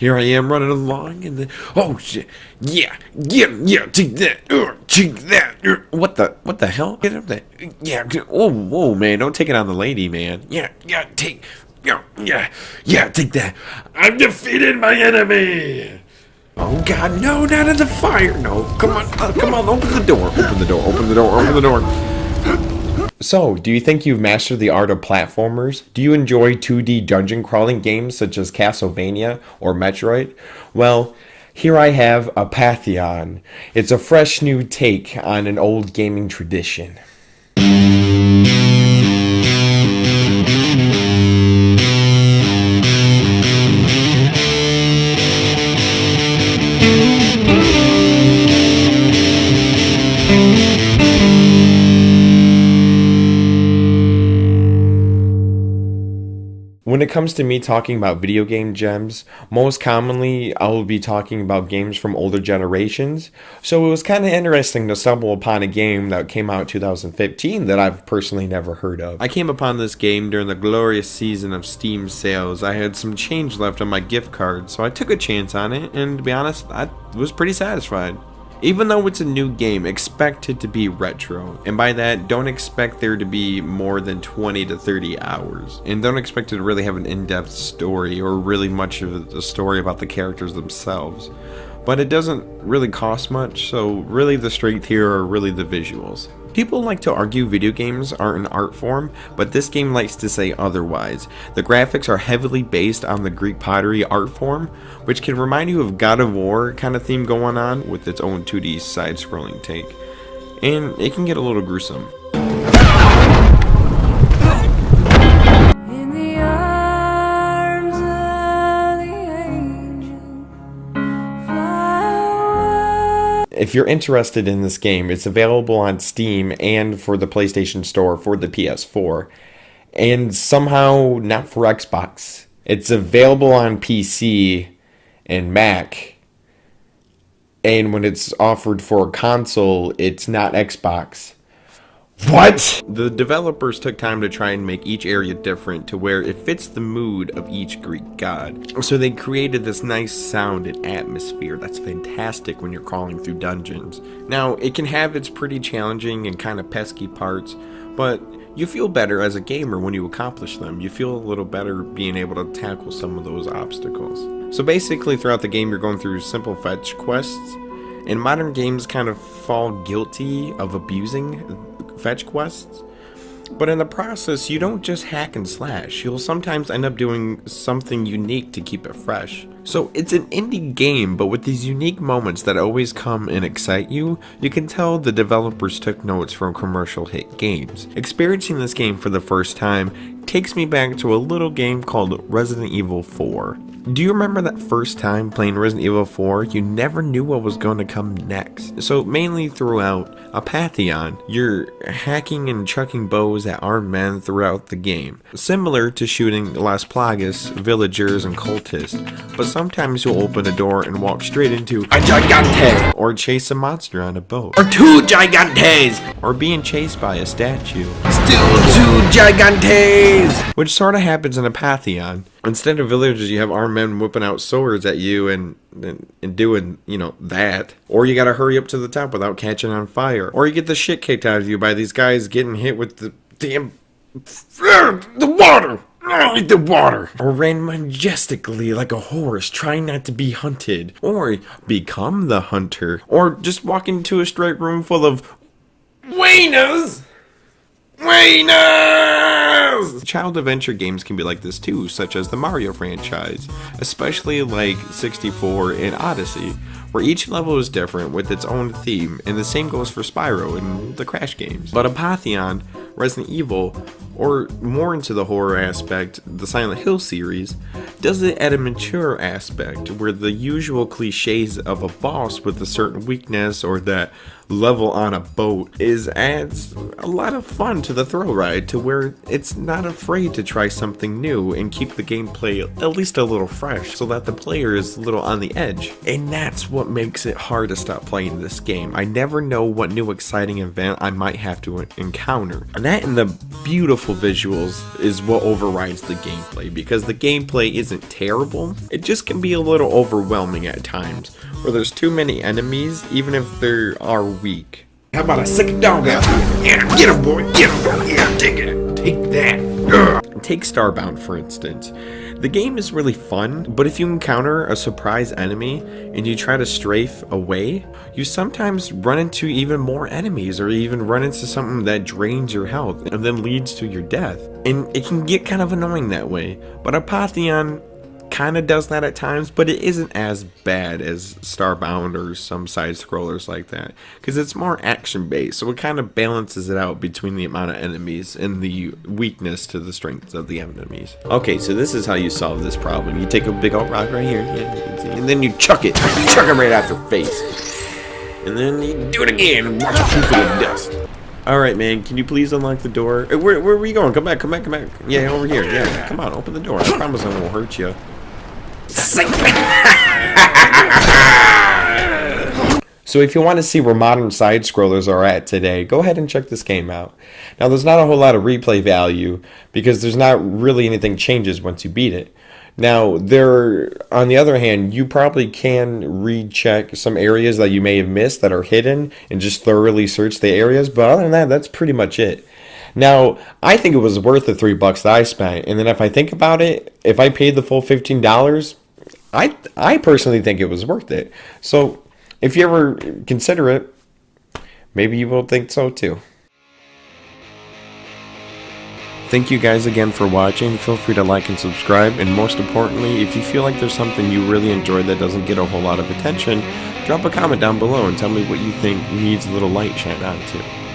here I am running along, and oh shit, yeah, take that, what the hell? Get up there, yeah, oh, whoa, man, don't take it on the lady, man, take that, I've defeated my enemy. Oh God, no, not in the fire, no, come on, open the door. So, do you think you've mastered the art of platformers? Do you enjoy 2D dungeon crawling games such as Castlevania or Metroid? Well, here I have Apotheon. It's a fresh new take on an old gaming tradition. When it comes to me talking about video game gems, most commonly I will be talking about games from older generations. So it was kind of interesting to stumble upon a game that came out in 2015 that I've personally never heard of. I came upon this game during the glorious season of Steam sales. I had some change left on my gift card, so I took a chance on it, and to be honest, I was pretty satisfied. Even though it's a new game, expect it to be retro. And by that, don't expect there to be more than 20 to 30 hours. And don't expect it to really have an in-depth story or really much of a story about the characters themselves. But it doesn't really cost much, so really the strength here are really the visuals. People like to argue video games aren't an art form, but this game likes to say otherwise. The graphics are heavily based on the Greek pottery art form, which can remind you of God of War kind of theme going on with its own 2D side-scrolling take. And it can get a little gruesome. If you're interested in this game, it's available on Steam and for the PlayStation Store for the PS4, and somehow not for Xbox. It's available on PC and Mac, and when it's offered for a console, it's not Xbox. What? The developers took time to try and make each area different to where it fits the mood of each Greek god. So they created this nice sound and atmosphere that's fantastic when you're crawling through dungeons. Now, it can have its pretty challenging and kind of pesky parts, but you feel better as a gamer when you accomplish them. You feel a little better being able to tackle some of those obstacles. So basically, throughout the game, you're going through simple fetch quests, and modern games kind of fall guilty of abusing fetch quests, but in the process you don't just hack and slash. You'll sometimes end up doing something unique to keep it fresh. So it's an indie game, but with these unique moments that always come and excite you, you can tell the developers took notes from commercial hit games. Experiencing this game for the first time takes me back to a little game called Resident Evil 4. Do you remember that first time playing Resident Evil 4? You never knew what was going to come next. So mainly throughout Apotheon, you're hacking and chucking bows at armed men throughout the game. Similar to shooting Las Plagas, villagers, and cultists. But sometimes you'll open a door and walk straight into a gigante! Or chase a monster on a boat. Or two gigantes! Or being chased by a statue. Still two gigantes! Which sort of happens in Apotheon. Instead of villagers, you have armed men whipping out swords at you and doing, that. Or you gotta hurry up to the top without catching on fire. Or you get the shit kicked out of you by these guys getting hit with the damn... the water! The water! Or ran majestically like a horse trying not to be hunted. Or become the hunter. Or just walk into a straight room full of... wieners! Child adventure games can be like this too, such as the Mario franchise, especially like 64 and Odyssey, where each level is different with its own theme, and the same goes for Spyro and the Crash games. But Apotheon, Resident Evil, or more into the horror aspect, the Silent Hill series, does it at a mature aspect, where the usual cliches of a boss with a certain weakness or that level on a boat adds a lot of fun to the thrill ride, to where it's not afraid to try something new and keep the gameplay at least a little fresh, so that the player is a little on the edge. And that's what makes it hard to stop playing this game. I never know what new exciting event I might have to encounter. And that and the beautiful visuals is what overrides the gameplay, because the gameplay isn't terrible, it just can be a little overwhelming at times, where there's too many enemies, even if they are weak. How about a sick dog out here? Yeah, get him, boy, get him. Yeah, take it. Take that. Ugh. Take Starbound, for instance. The game is really fun, but if you encounter a surprise enemy and you try to strafe away, you sometimes run into even more enemies, or even run into something that drains your health and then leads to your death. And it can get kind of annoying that way. But Apotheon kind of does that at times, but it isn't as bad as Starbound or some side scrollers like that, because it's more action based, so it kind of balances it out between the amount of enemies and the weakness to the strengths of the enemies. Okay, so this is how you solve this problem. You take a big old rock right here, yeah, you can see, and then you chuck it right at their face, and then you do it again and watch it full of dust. Alright, man, can you please unlock the door? Where are we going? Come back. Yeah, over here. Yeah, come on, open the door. I promise I won't hurt you. So if you want to see where modern side-scrollers are at today, go ahead and check this game out. Now, there's not a whole lot of replay value, because there's not really anything changes once you beat it. Now, on the other hand, you probably can recheck some areas that you may have missed that are hidden and just thoroughly search the areas, but other than that, that's pretty much it. Now, I think it was worth the $3 that I spent, and then if I think about it, if I paid the full $15, I personally think it was worth it. So, if you ever consider it, maybe you will think so too. Thank you guys again for watching. Feel free to like and subscribe, and most importantly, if you feel like there's something you really enjoyed that doesn't get a whole lot of attention, drop a comment down below and tell me what you think needs a little light shine on to.